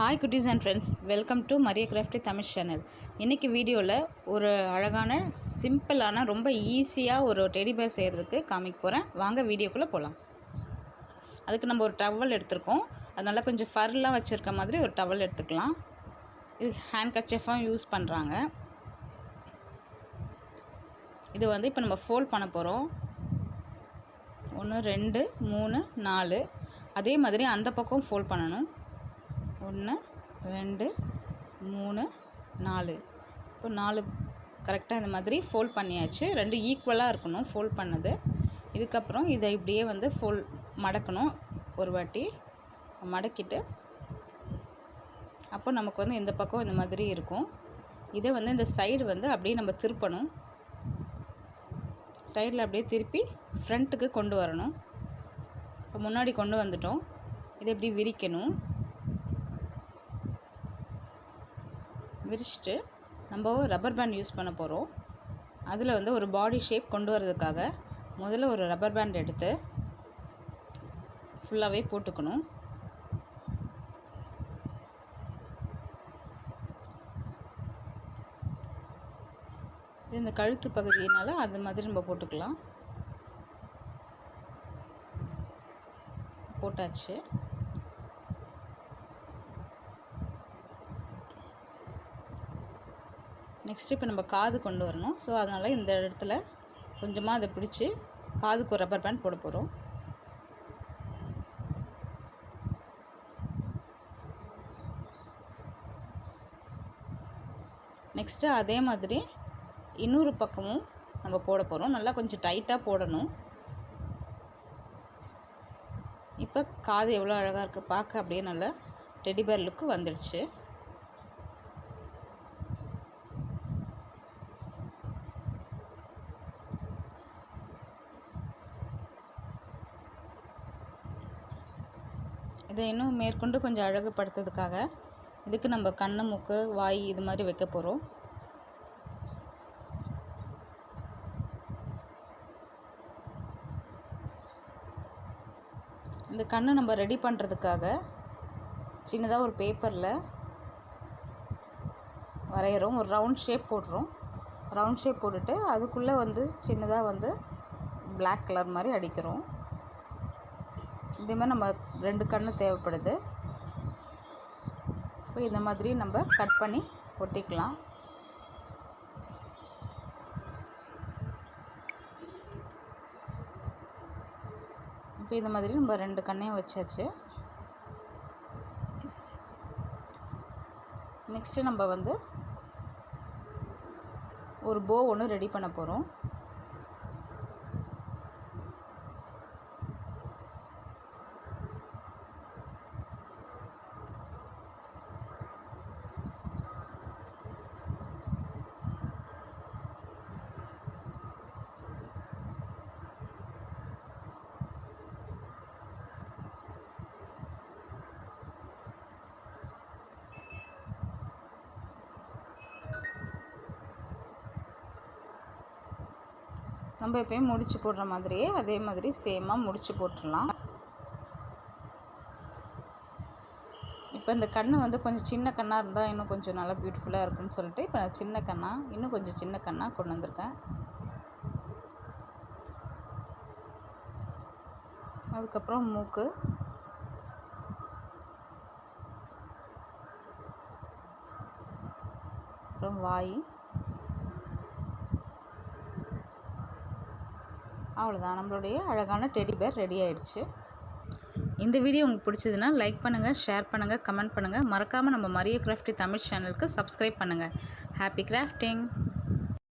Hi குட்டீஸ் and friends, welcome to mariyo crafty Tamil channel. இன்றைக்கி வீடியோவில் ஒரு அழகான சிம்பிளான ரொம்ப ஈஸியாக ஒரு டெடி பேர் செய்கிறதுக்கு காமிக்க போகிறேன். வாங்க வீடியோக்குள்ளே போகலாம். அதுக்கு நம்ம ஒரு டவல் எடுத்துருக்கோம். அதனால் கொஞ்சம் ஃபர்லாம் வச்சுருக்க மாதிரி ஒரு டவல் எடுத்துக்கலாம். இது ஹேண்ட் கர்ச்சீஃபாக யூஸ் பண்ணுறாங்க. இது இப்போ நம்ம ஃபோல்ட் பண்ண போகிறோம். 1 2 3 4 அதே மாதிரி அந்த பக்கம் ஃபோல்ட் பண்ணணும். 1 2 3 4 இப்போ 4 கரெக்டாக இந்த மாதிரி ஃபோல்ட் பண்ணியாச்சு. 2 ஈக்குவலாக இருக்கணும் ஃபோல்ட் பண்ணது. இதுக்கப்புறம் இதை இப்படியே மடக்கணும். ஒரு வாட்டி மடக்கிட்டு அப்போ நமக்கு இந்த பக்கம் இந்த மாதிரி இருக்கும். இதை இந்த சைடு அப்படியே நம்ம திருப்பணும். சைடில் அப்படியே திருப்பி ஃப்ரண்ட்டுக்கு கொண்டு வரணும். இப்போ முன்னாடி கொண்டு வந்துட்டோம். இதை இப்படி விரிக்கணும். விரிச்சிட்டு நம்ம ரப்பர் பேண்ட் யூஸ் பண்ண போகிறோம். அதில் ஒரு பாடி ஷேப் கொண்டு வரதுக்காக முதல்ல ஒரு ரப்பர் பேண்ட் எடுத்து ஃபுல்லாகவே போட்டுக்கணும். இந்த கழுத்து பகுதியினால் அது மாதிரி நம்ம போட்டுக்கலாம். போட்டாச்சு. நெக்ஸ்ட்டு இப்போ நம்ம காது கொண்டு வரணும். ஸோ அதனால் இந்த இடத்துல கொஞ்சமாக அதை பிடிச்சி காதுக்கு ஒரு ரப்பர் பேண்ட் போட போகிறோம். நெக்ஸ்ட்டு அதே மாதிரி இன்னொரு பக்கமும் நம்ம போட போகிறோம். நல்லா கொஞ்சம் டைட்டாக போடணும். இப்போ காது எவ்வளோ அழகாக இருக்குது பார்க்க, அப்படியே நல்லா டெடி பேர் லுக்கு வந்துடுச்சு. இதை இன்னும் மேற்கொண்டு கொஞ்சம் அழகுபடுத்துறதுக்காக இதுக்கு நம்ம கண்ணு, மூக்கு, வாய் இது மாதிரி வைக்க போகிறோம். இந்த கண்ணை நம்ம ரெடி பண்ணுறதுக்காக சின்னதாக ஒரு பேப்பரில் வரைகிறோம். ஒரு ரவுண்ட் ஷேப் போடுறோம். ரவுண்ட் ஷேப் போட்டுட்டு அதுக்குள்ளே சின்னதாக பிளாக் கலர் மாதிரி அடிக்கிறோம். இதே மாதிரி நம்ம 2 கண்ணு தேவைப்படுது. இப்போ இந்த மாதிரி நம்ம கட் பண்ணி ஒட்டிக்கலாம். இப்போ இந்த மாதிரி நம்ம 2 கண்ணையும் வச்சாச்சு. நெக்ஸ்ட்டு நம்ம ஒரு போ ஒன்று ரெடி பண்ண போகிறோம். நம்ம எப்பயும் முடிச்சு போடுற மாதிரியே அதே மாதிரி சேமாக முடிச்சு போட்டுடலாம். இப்போ இந்த கண்ணு கொஞ்சம் சின்ன கண்ணாக இருந்தால் இன்னும் கொஞ்சம் நல்லா பியூட்டிஃபுல்லாக இருக்குன்னு சொல்லிட்டு இப்போ நான் சின்ன கண்ணாக இன்னும் கொஞ்சம் சின்ன கண்ணாக கொண்டு வந்திருக்கேன். அதுக்கப்புறம் மூக்கு, அப்புறம் வாய். அவ்வளோதான், நம்மளுடைய அழகான டெடி பேர் ரெடி ஆயிடுச்சு. இந்த வீடியோ உங்களுக்கு பிடிச்சதுன்னா லைக் பண்ணுங்கள், ஷேர் பண்ணுங்கள், கமெண்ட் பண்ணுங்கள். மறக்காமல் நம்ம mariyo crafty தமிழ் சேனலுக்கு சப்ஸ்கிரைப் பண்ணுங்கள். Happy grafting.